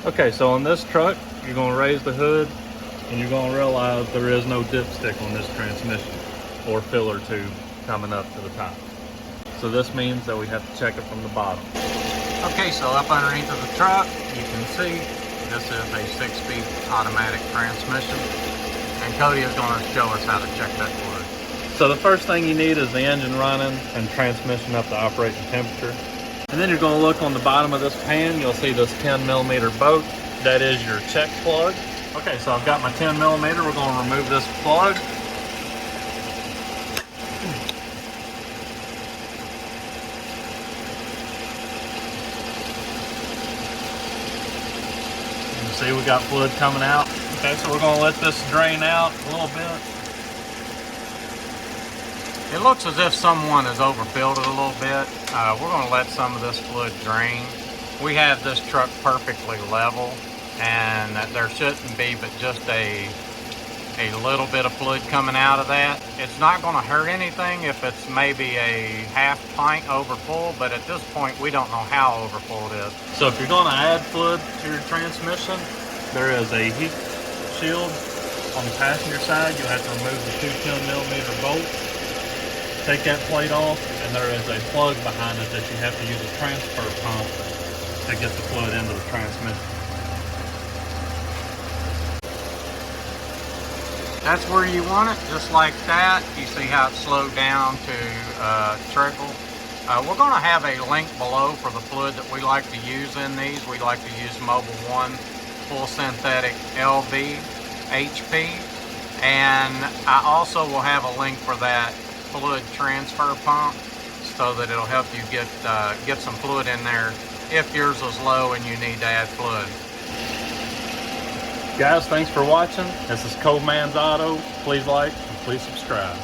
Okay, so on this truck, you're going to raise the hood and you're going to realize there is no dipstick on this transmission or filler tube coming up to the top. So this means that we have to check it from the bottom. Okay, so up underneath of the truck, you can see this is a 6-speed automatic transmission, and Cody is going to show us how to check that fluid. So the first thing you need is the engine running and transmission up to operating temperature. And then you're going to look on the bottom of this pan, you'll see this 10mm bolt. That is your check plug. Okay, so I've got my 10mm, we're going to remove this plug. You see we got fluid coming out. Okay, so we're going to let this drain out a little bit. It looks as if someone has overfilled it a little bit. We're going to let some of this fluid drain. We have this truck perfectly level, and there shouldn't be but just a little bit of fluid coming out of that. It's not going to hurt anything if it's maybe a half pint over full, but at this point we don't know how over full it is. So if you're going to add fluid to your transmission, there is a heat shield on the passenger side. You'll have to remove the two 10mm bolts. Take that plate off, and there is a plug behind it that you have to use a transfer pump to get the fluid into the transmission. That's where you want it, just like that. You see how it slowed down to trickle. We're going to have a link below for the fluid that we like to use in these. We like to use Mobil 1 full synthetic LV HP, and I also will have a link for that fluid transfer pump so that it'll help you get some fluid in there if yours is low and you need to add fluid. Guys, thanks for watching. This is Cold Man's Auto. Please like and please subscribe.